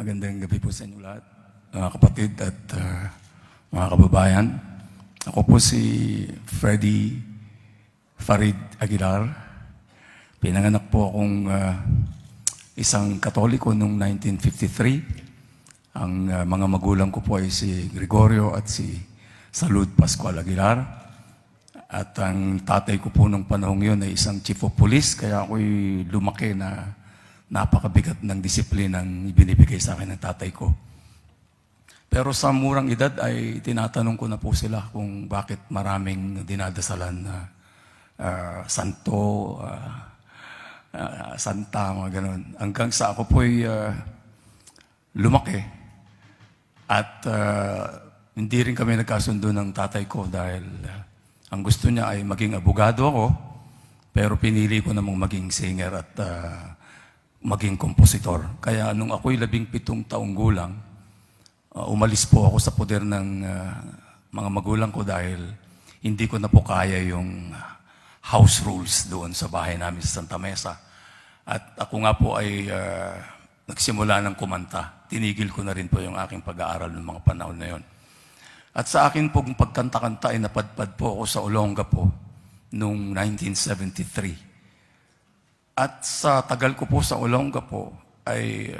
Magandang gabi po sa inyo lahat, mga kapatid at mga kababayan. Ako po si Freddy Farid Aguilar. Pinanganak po akong isang Katoliko noong 1953. Ang mga magulang ko po ay si Gregorio at si Salud Pascual Aguilar. At ang tatay ko po nung panahong yun ay isang chief of police, kaya ako'y lumaki na napakabigat ng disiplinang ibinibigay sa akin ng tatay ko. Pero sa murang edad ay tinatanong ko na po sila kung bakit maraming dinadasalan na santo, santa, mga ganun. Hanggang sa ako po'y lumaki at hindi rin kami nagkasundo ng tatay ko dahil ang gusto niya ay maging abogado ako, pero pinili ko namang maging singer at maging kompositor. Kaya nung ako'y 17 taong gulang, umalis po ako sa poder ng mga magulang ko dahil hindi ko na po kaya yung house rules doon sa bahay namin sa Santa Mesa. At ako nga po ay nagsimula ng kumanta. Tinigil ko na rin po yung aking pag-aaral ng mga panahon na yon. At sa akin pong pagkanta-kanta ay napadpad po ako sa Olongapo noong 1973. At sa tagal ko po sa Olongapo ay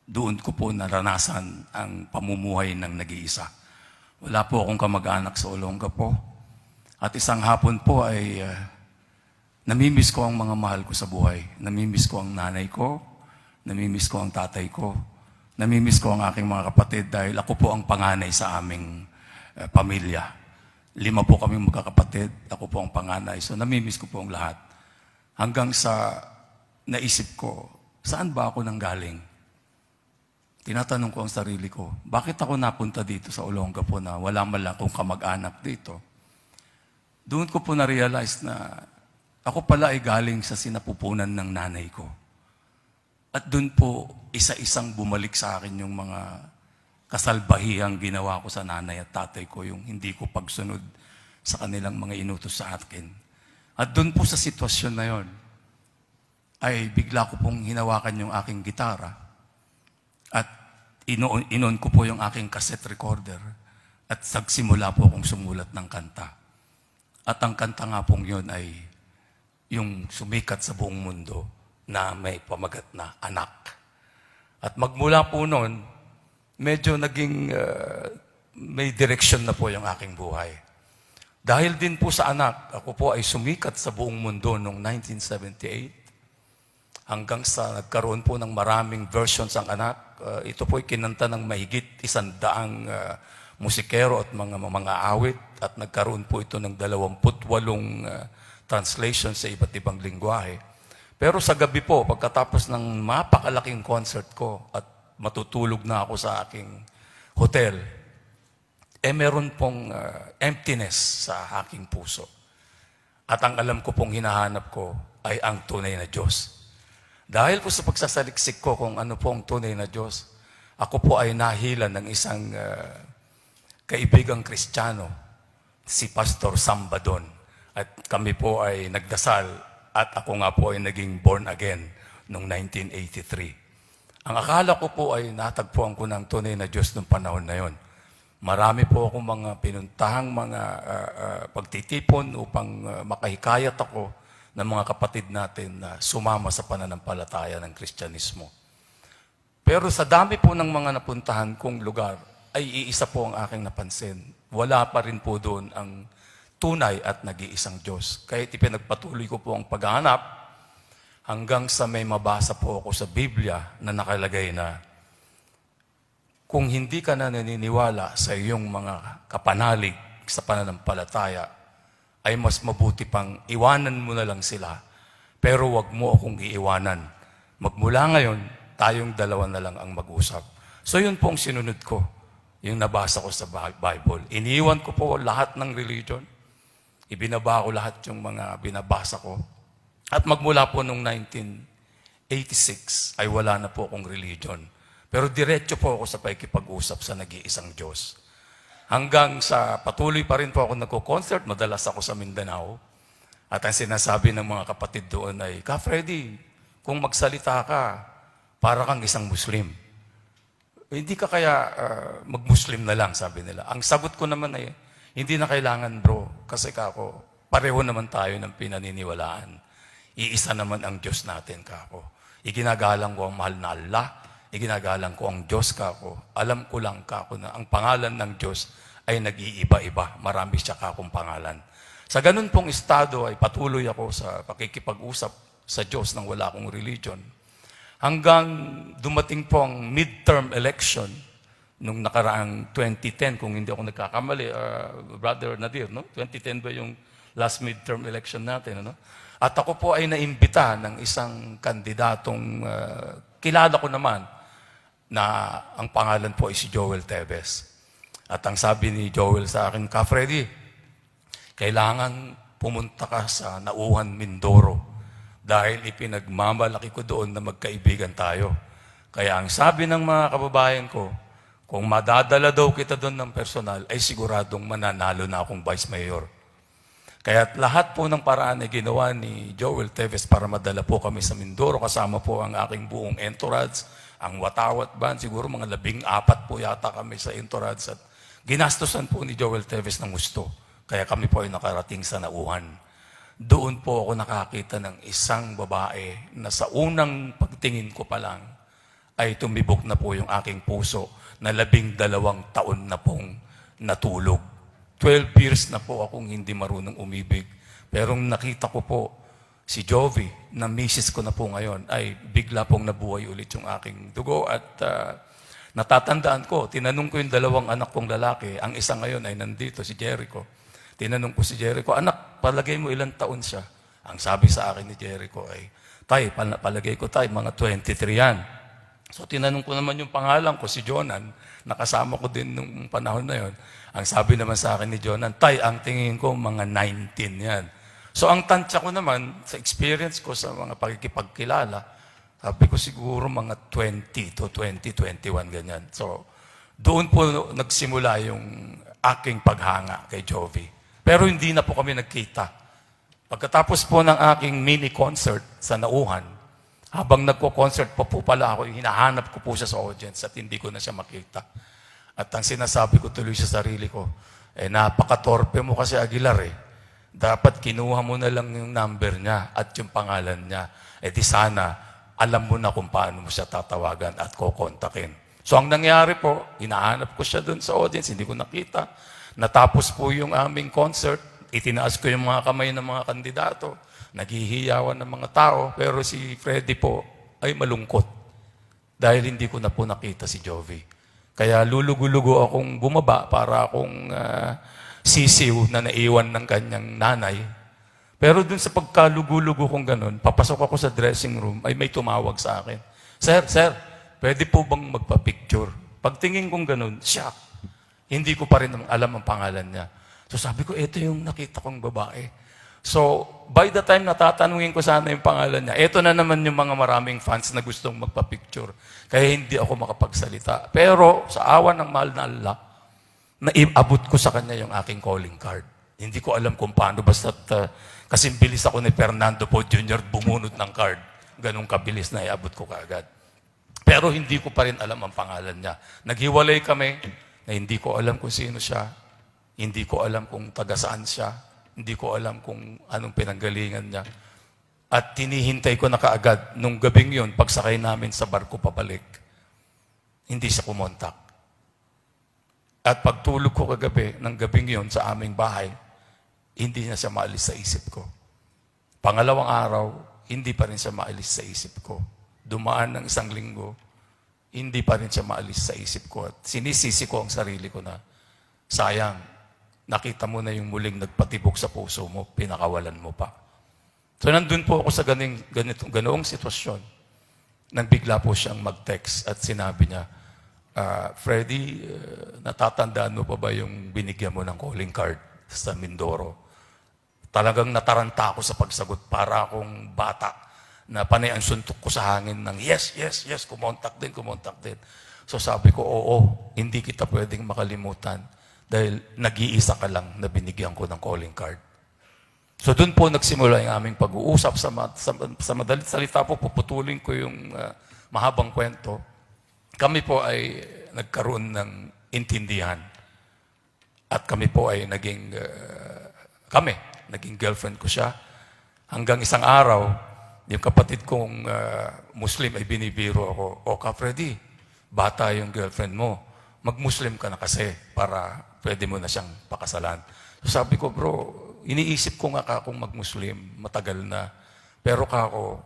doon ko po naranasan ang pamumuhay ng nag-iisa. Wala po akong kamag-anak sa Olongapo. At isang hapon po ay namimiss ko ang mga mahal ko sa buhay. Namimiss ko ang nanay ko, namimiss ko ang tatay ko, namimiss ko ang aking mga kapatid dahil ako po ang panganay sa aming pamilya. 5 po kaming magkakapatid, ako po ang panganay. So namimiss ko po ang lahat. Hanggang sa naisip ko, saan ba ako nanggaling? Tinatanong ko ang sarili ko, bakit ako napunta dito sa Olongapo na wala man lang akong kamag-anak dito? Doon ko po na-realize na ako pala ay galing sa sinapupunan ng nanay ko. At doon po, isa-isang bumalik sa akin yung mga kasalbahihang ginawa ko sa nanay at tatay ko, yung hindi ko pagsunod sa kanilang mga inutos sa akin. At doon po sa sitwasyon na yon, ay bigla ko pong hinawakan yung aking gitara at inon ko po yung aking cassette recorder at sagsimula po akong sumulat ng kanta. At ang kanta nga pong yun ay yung sumikat sa buong mundo na may pamagat na anak. At magmula po noon, medyo naging may direksyon na po yung aking buhay. Dahil din po sa anak, ako po ay sumikat sa buong mundo noong 1978 hanggang sa nagkaroon po ng maraming versions ang anak. Ito po ay kinanta ng mahigit 100 musikero at mga awit at nagkaroon po ito ng 28 translation sa iba't ibang lingwahe. Pero sa gabi po, pagkatapos ng mapakalaking concert ko at matutulog na ako sa aking hotel, meron pong emptiness sa aking puso. At ang alam ko pong hinahanap ko ay ang tunay na Diyos. Dahil po sa pagsasaliksik ko kung ano po ang tunay na Diyos, ako po ay nahila ng isang kaibigang Kristiyano, si Pastor Sambadon. At kami po ay nagdasal at ako nga po ay naging born again noong 1983. Ang akala ko po ay natagpuan ko ng tunay na Diyos noong panahon na yon. Marami po akong mga pinuntahang mga pagtitipon upang makahikayat ako ng mga kapatid natin na sumama sa pananampalataya ng Kristyanismo. Pero sa dami po ng mga napuntahan kong lugar, ay iisa po ang aking napansin. Wala pa rin po doon ang tunay at nag-iisang Diyos. Kahit ipinagpatuloy ko po ang paghahanap, hanggang sa may mabasa po ako sa Biblia na nakalagay na kung hindi ka na naniniwala sa iyong mga kapanalig sa pananampalataya, ay mas mabuti pang iwanan mo na lang sila, pero wag mo akong iiwanan. Magmula ngayon, tayong dalawa na lang ang mag-usap. So yun po ang sinunod ko, yung nabasa ko sa Bible. Iniwan ko po lahat ng religion. Ibinaba ko lahat yung mga binabasa ko. At magmula po noong 1986, ay wala na po akong religion. Pero diretso po ako sa pakikipag-usap sa nag-iisang Diyos. Hanggang sa patuloy pa rin po ako nagko-concert, madalas ako sa Mindanao. At ang sinasabi ng mga kapatid doon ay, Ka Freddy, kung magsalita ka, para kang isang Muslim. hindi ka kaya mag-Muslim na lang, sabi nila. Ang sagot ko naman ay, hindi na kailangan bro, kasi kako, pareho naman tayo ng pinaniniwalaan. Iisa naman ang Diyos natin, kako. Iginagalang ko ang mahal na Allah, iginagalang ko ang Diyos, kako. Alam ko lang, kako, na ang pangalan ng Diyos ay nag-iiba-iba. Marami siya kakong pangalan. Sa ganun pong estado ay patuloy ako sa pakikipag-usap sa Diyos nang wala akong religion. Hanggang dumating po ang midterm election nung nakaraang 2010, kung hindi ako nagkakamali, Brother Nadir, no? 2010 ba yung last midterm election natin? Ano? At ako po ay naimbita ng isang kandidatong kilala ko naman na ang pangalan po ay si Joel Teves. At ang sabi ni Joel sa akin, Ka Freddy, kailangan pumunta ka sa Nauhan, Mindoro. Dahil ipinagmamalaki ko doon na magkaibigan tayo. Kaya ang sabi ng mga kababayan ko, kung madadala daw kita doon ng personal, ay siguradong mananalo na akong Vice Mayor. Kaya lahat po ng paraan ay ginawa ni Joel Teves para madala po kami sa Mindoro. Kasama po ang aking buong entourage, ang Watawat Band. Siguro mga 14 po yata kami sa entourage. At ginastosan po ni Joel Teves ng gusto. Kaya kami po ay nakarating sa Nauhan. Doon po ako nakakita ng isang babae na sa unang pagtingin ko pa lang ay tumibok na po yung aking puso na 12 taon na pong natulog. 12 years na po akong hindi marunong umibig. Pero nakita ko po si Jovi, na misis ko na po ngayon, ay bigla pong nabuhay ulit yung aking dugo. At natatandaan ko, tinanong ko yung 2 anak kong lalaki. Ang isa ngayon ay nandito, si Jericho. Tinanong ko si Jericho, anak, palagay mo ilang taon siya? Ang sabi sa akin ni Jericho ay, tay, palagay ko tay, mga 23 yan. So tinanong ko naman yung pangalan ko, si Jonan, nakasama ko din nung panahon na yon. Ang sabi naman sa akin ni Jonan, tay, ang tingin ko mga 19 yan. So ang tansya ko naman, sa experience ko sa mga pagkikipagkilala, sabi ko siguro mga 20 to 21, ganyan. So doon po nagsimula yung aking paghanga kay Jovi. Pero hindi na po kami nagkita. Pagkatapos po ng aking mini-concert sa Nauhan, habang nagko-concert pa po pala ako, hinahanap ko po siya sa audience at hindi ko na siya makita. At ang sinasabi ko tuloy sa sarili ko, napakatorpe mo kasi Aguilar eh. Dapat kinuha mo na lang yung number niya at yung pangalan niya. Di sana, alam mo na kung paano mo siya tatawagan at kukontakin. So ang nangyari po, hinahanap ko siya doon sa audience, hindi ko nakita. Natapos po yung aming concert, itinaas ko yung mga kamay ng mga kandidato, naghihiyawan ng mga tao, pero si Freddy po ay malungkot dahil hindi ko na po nakita si Jovi. Kaya lulugo-lugo akong bumaba para akong sisiw na naiwan ng kanyang nanay. Pero dun sa pagkalugo-lugo kong ganun, papasok ako sa dressing room, ay may tumawag sa akin. Sir, pwede po bang magpa-picture? Pagtingin kong ganun, shock. Hindi ko pa rin alam ang pangalan niya. So sabi ko, ito yung nakita kong babae. So by the time natatanungin ko sana yung pangalan niya, ito na naman yung mga maraming fans na gustong magpa-picture. Kaya hindi ako makapagsalita. Pero sa awa ng mahal na Allah, naiabot ko sa kanya yung aking calling card. Hindi ko alam kung paano, basta't kasing bilis ako ni Fernando Po Jr. bumunot ng card. Ganong kabilis na iabot ko kaagad. Pero hindi ko pa rin alam ang pangalan niya. Naghiwalay kami, na hindi ko alam kung sino siya, hindi ko alam kung taga saan siya, hindi ko alam kung anong pinanggalingan niya. At tinihintay ko na kaagad, nung gabing yun, pagsakay namin sa barko pabalik, hindi siya kumontak. At pagtulog ko kagabi, ng gabing yun sa aming bahay, hindi na siya maalis sa isip ko. Pangalawang araw, hindi pa rin siya maalis sa isip ko. Dumaan ng 1 linggo, hindi pa rin siya maalis sa isip ko. At sinisisi ko ang sarili ko na, sayang, nakita mo na yung muling nagpatibok sa puso mo, pinakawalan mo pa. So nandun po ako sa ganoong sitwasyon. Nang bigla po siyang mag-text at sinabi niya, Freddy, natatandaan mo pa ba yung binigyan mo ng calling card sa Mindoro? Talagang nataranta ako sa pagsagot para akong bata na panay ang suntok ko sa hangin ng yes, kumontak din. So sabi ko, oo, hindi kita pwedeng makalimutan dahil nag-iisa ka lang na binigyan ko ng calling card. So doon po nagsimula yung aming pag-uusap. Sa madalit salita po, puputulin ko yung mahabang kwento. Kami po ay nagkaroon ng intindihan. At kami po ay naging girlfriend ko siya. Hanggang isang araw, yung kapatid kong Muslim ay binibiro ako, "O Ka Freddy, bata yung girlfriend mo. Mag-Muslim ka na kasi para pwede mo na siyang pakasalan." So sabi ko, "Bro, iniisip ko nga akong mag-Muslim, matagal na. Pero kako,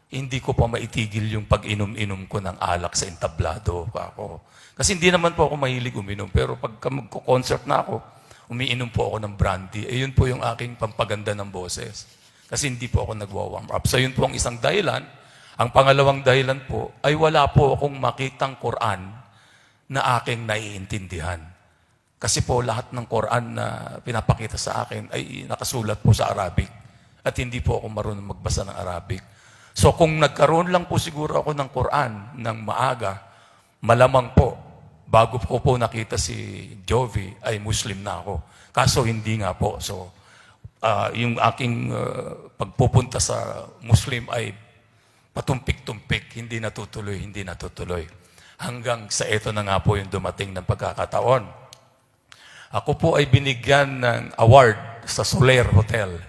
hindi ko pa maitigil yung pag-inom-inom ko ng alak sa entablado, kako. Kasi hindi naman po ako mahilig uminom, pero pagka magko-concert na ako, umiinom po ako ng brandy. Yun po yung aking pampaganda ng boses. Kasi hindi po ako nagwa-warm up. So yun po ang isang dahilan. Ang pangalawang dahilan po ay wala po akong makitang Quran na aking naiintindihan. Kasi po lahat ng Quran na pinapakita sa akin ay nakasulat po sa Arabic. At hindi po ako marunong magbasa ng Arabic. So kung nagkaroon lang po siguro ako ng Quran ng maaga, malamang po, bago ko po nakita si Jovi, ay Muslim na ako. Kaso hindi nga po. So yung aking pagpupunta sa Muslim ay patumpik-tumpik, hindi natutuloy. Hanggang sa ito na nga po yung dumating ng pagkakataon. Ako po ay binigyan ng award sa Soler Hotel.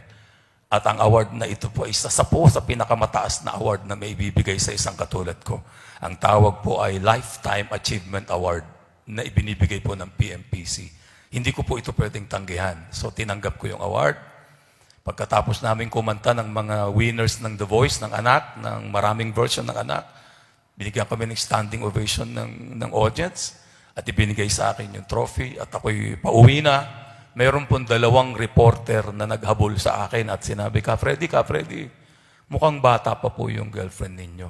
At ang award na ito po ay isa sa pinakamataas na award na may bibigay sa isang katulad ko. Ang tawag po ay Lifetime Achievement Award na ibinibigay po ng PMPC. Hindi ko po ito pwedeng tanggihan. So tinanggap ko yung award. Pagkatapos namin kumanta ng mga winners ng The Voice ng anak, ng maraming version ng anak, binigyan kami ng standing ovation ng audience at ibinigay sa akin yung trophy at ako'y pauwi na. Mayroon pong 2 reporter na naghabol sa akin at sinabi, Ka Freddy, mukhang bata pa po yung girlfriend ninyo.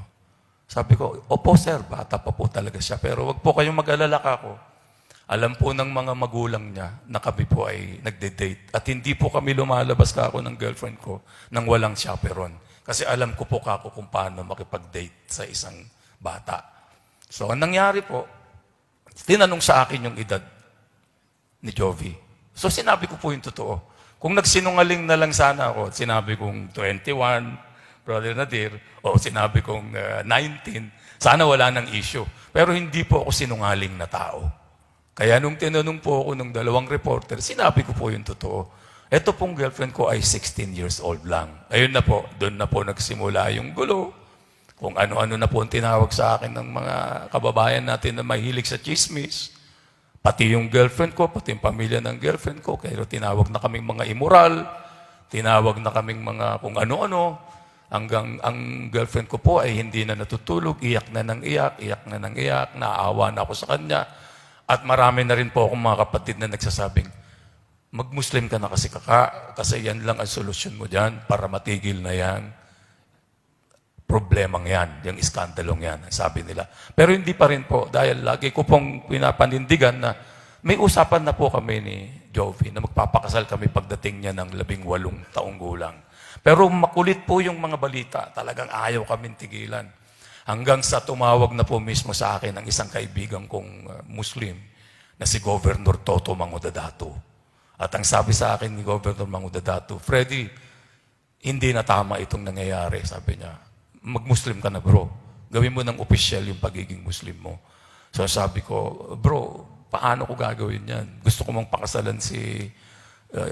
Sabi ko, opo sir, bata pa po talaga siya. Pero wag po kayong mag-alala kako. Alam po ng mga magulang niya na kami po ay nagde-date. At hindi po kami lumalabas kako ng girlfriend ko nang walang chaperon. Kasi alam ko po kako kung paano makipag-date sa isang bata. So, ang nangyari po, tinanong sa akin yung edad ni Jovi. So, sinabi ko po yung totoo. Kung nagsinungaling na lang sana ako, sinabi kong 21, Brother Nadir, o sinabi kong 19, sana wala nang issue. Pero hindi po ako sinungaling na tao. Kaya nung tinanong po ako ng 2 reporter, sinabi ko po yung totoo. Ito pong girlfriend ko ay 16 years old lang. Ayun na po, doon na po nagsimula yung gulo. Kung ano-ano na po ang tinawag sa akin ng mga kababayan natin na mahilig sa chismis. Pati yung girlfriend ko, pati yung pamilya ng girlfriend ko. Kaya tinawag na kaming mga immoral, tinawag na kaming mga kung ano-ano. Hanggang ang girlfriend ko po ay hindi na natutulog, iyak na ng iyak, naawa na ako sa kanya. At marami na rin po akong mga kapatid na nagsasabing, mag-Muslim ka na kasi kaka, kasi yan lang ang solusyon mo dyan para matigil na yan. Problemang yan, yung iskandalong yan, sabi nila. Pero hindi pa rin po, dahil lagi ko pong pinapanindigan na may usapan na po kami ni Jovi na magpapakasal kami pagdating niya ng 18 taong gulang. Pero makulit po yung mga balita, talagang ayaw kaming tigilan. Hanggang sa tumawag na po mismo sa akin ang isang kaibigan kong Muslim na si Governor Toto Mangudadato. At ang sabi sa akin ni Governor Mangudadato, Freddy, hindi na tama itong nangyayari, sabi niya. Mag-Muslim ka na bro. Gawin mo ng opisyal yung pagiging Muslim mo. So sabi ko, bro, paano ko gagawin yan? Gusto ko mang pakasalan si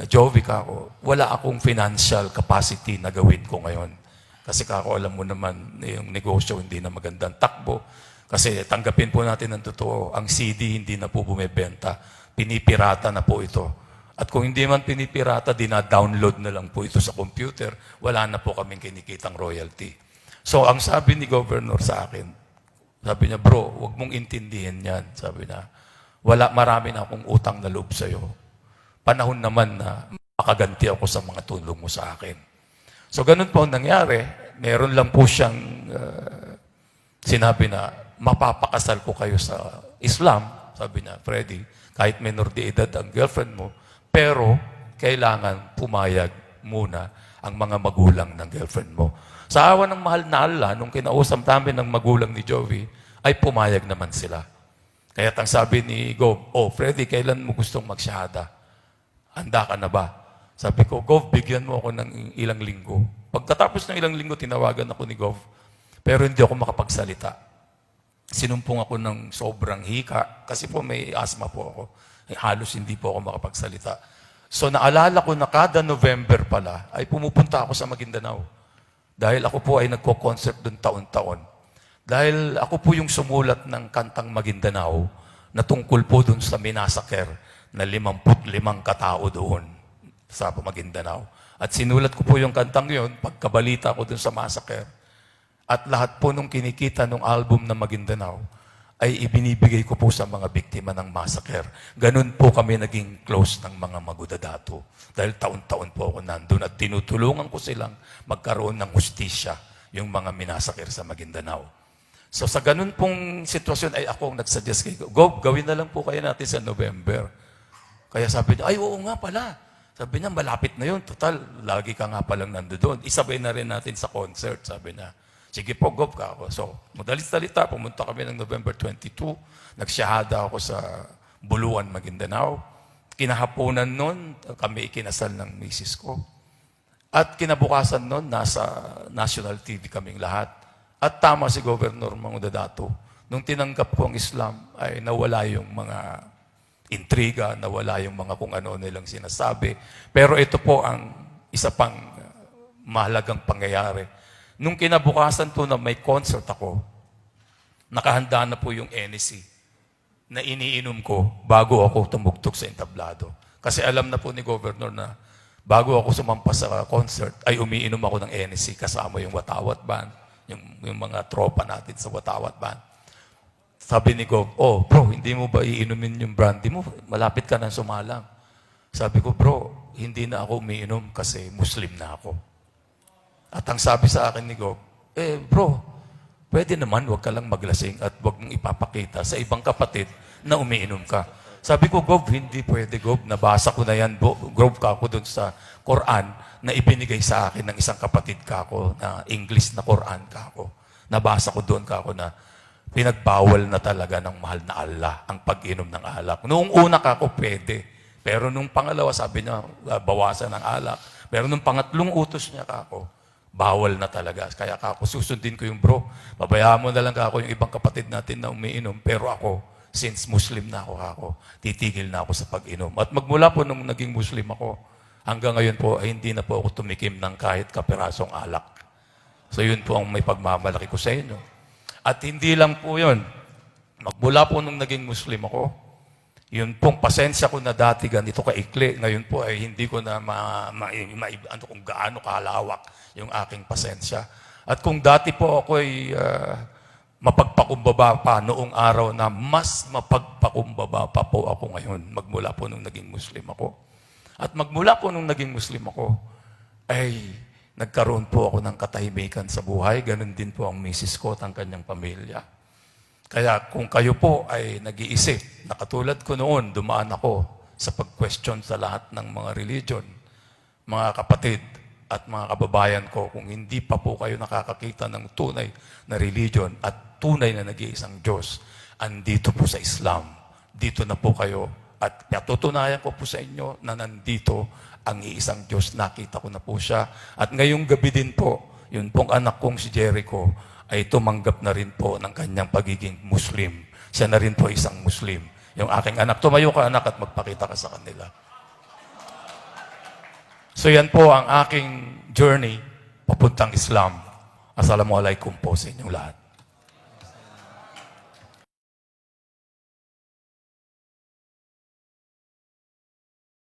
Jovi kako. Wala akong financial capacity na gawin ko ngayon. Kasi kako, alam mo naman, yung negosyo hindi na magandang takbo. Kasi tanggapin po natin ang totoo, ang CD hindi na po bumibenta. Pinipirata na po ito. At kung hindi man pinipirata, dina-download na lang po ito sa computer. Wala na po kaming kinikitang royalty. So, ang sabi ni Governor sa akin, sabi niya, bro, huwag mong intindihin yan. Sabi niya, marami na akong utang na loob sa'yo. Panahon naman na makaganti ako sa mga tulong mo sa akin. So, ganun po ang nangyari. Meron lang po siyang sinabi na, mapapakasal ko kayo sa Islam. Sabi niya, Freddy, kahit menor de edad ang girlfriend mo, pero kailangan pumayag muna ang mga magulang ng girlfriend mo. Sa awa ng mahal na Allah, nung kinausap namin ng magulang ni Jovi, ay pumayag naman sila. Kaya ang sabi ni Gov, Freddy, kailan mo gustong magsyahada? Handa ka na ba? Sabi ko, Gov, bigyan mo ako ng ilang linggo. Pagkatapos ng ilang linggo, tinawagan ako ni Gov, pero hindi ako makapagsalita. sinumpong ako ng sobrang hika kasi po may asthma po ako. Halos hindi po ako makapagsalita. So naalala ko na kada November pala ay pumupunta ako sa Maguindanao. Dahil ako po ay nagko-concert doon taon-taon. Dahil ako po yung sumulat ng kantang Maguindanao na tungkol po doon sa minasakер na 55 katao doon sa Maguindanao. At sinulat ko po yung kantang yun pagkabalita ko doon sa massacre. At lahat po nung kinikita nung album na Maguindanao ay ibinibigay ko po sa mga biktima ng massacre. Ganun po kami naging close ng mga Magudadato. Dahil taon-taon po ako nandun at tinutulungan ko silang magkaroon ng hustisya yung mga minasakir sa Maguindanao. So sa ganun pong sitwasyon ay ako ang nagsuggest kay Gob, gawin na lang po kayo natin sa November. Kaya sabi niya, ay oo nga pala. Sabi niya, malapit na yun. Total, lagi ka nga palang nandoon. Isabay na rin natin sa concert, sabi niya. Sige po, Gob ka ako. So, madalit-dalita, pumunta kami ng November 22. Nagsyahada ako sa Buluan, Maguindanao. Kinahaponan nun, kami ikinasal ng misis ko. At kinabukasan nun, nasa national TV kaming lahat. At tama si Governor Mangudadato. Nung tinanggap ko ang Islam, ay nawala yung mga intriga, nawala yung mga kung ano nilang sinasabi. Pero ito po ang isa pang mahalagang pangyayari. Nung kinabukasan po na may concert ako, nakahanda na po yung NSC na iniinom ko bago ako tumugtog sa entablado. Kasi alam na po ni Governor na bago ako sumampas sa concert, ay umiinom ako ng NSC kasama yung Watawat Band, yung mga tropa natin sa Watawat Band. Sabi ni Gov, oh bro, hindi mo ba iinumin yung brandy mo? Malapit ka nang sumalang. Sabi ko, bro, hindi na ako umiinom kasi Muslim na ako. At ang sabi sa akin ni Gov, bro, pwede naman wag ka lang maglasing at wag mong ipapakita sa ibang kapatid na umiinom ka. Sabi ko, Gov, hindi pwede, Gov. Nabasa ko na yan, Gov, ka ako doon sa Quran na ibinigay sa akin ng isang kapatid ka ako na English na Quran ka ako. Nabasa ko doon ka ako na pinagbawal na talaga ng mahal na Allah ang pag-inom ng alak. Noong una ka ako, pwede. Pero nung pangalawa, sabi niya, bawasan ng alak. Pero nung pangatlong utos niya ka ako, bawal na talaga. Kaya ako, susundin ko yung bro. Babayaan mo na lang ako yung ibang kapatid natin na umiinom. Pero ako, since Muslim na ako, titigil na ako sa pag-inom. At magmula po nung naging Muslim ako, hanggang ngayon po, ay hindi na po ako tumikim ng kahit kapirasong alak. So yun po ang may pagmamalaki ko sa inyo. At hindi lang po yun. Magmula po nung naging Muslim ako, yun pong pasensya ko na dati ganito kaikli, ngayon po ay hindi ko na ano kung gaano kalawak yung aking pasensya. At kung dati po ako ay mapagpakumbaba pa noong araw na mas mapagpakumbaba pa po ako ngayon, magmula po nung naging Muslim ako. At magmula po nung naging Muslim ako, ay nagkaroon po ako ng katahimikan sa buhay. Ganon din po ang misis ko at ang kanyang pamilya. Kaya kung kayo po ay nag-iisip na katulad ko noon, dumaan ako sa pag-question sa lahat ng mga religion, mga kapatid at mga kababayan ko, kung hindi pa po kayo nakakakita ng tunay na religion at tunay na nag-iisang Diyos, andito po sa Islam. Dito na po kayo at natutunayan ko po sa inyo na nandito ang iisang Diyos. Nakita ko na po siya. At ngayong gabi din po, yun pong anak kong si Jericho, ay tumanggap na rin po ng kanyang pagiging Muslim. Siya na rin po isang Muslim. Yung aking anak, tumayo ka anak at magpakita ka sa kanila. So yan po ang aking journey papuntang Islam. Assalamualaikum po sa inyong lahat.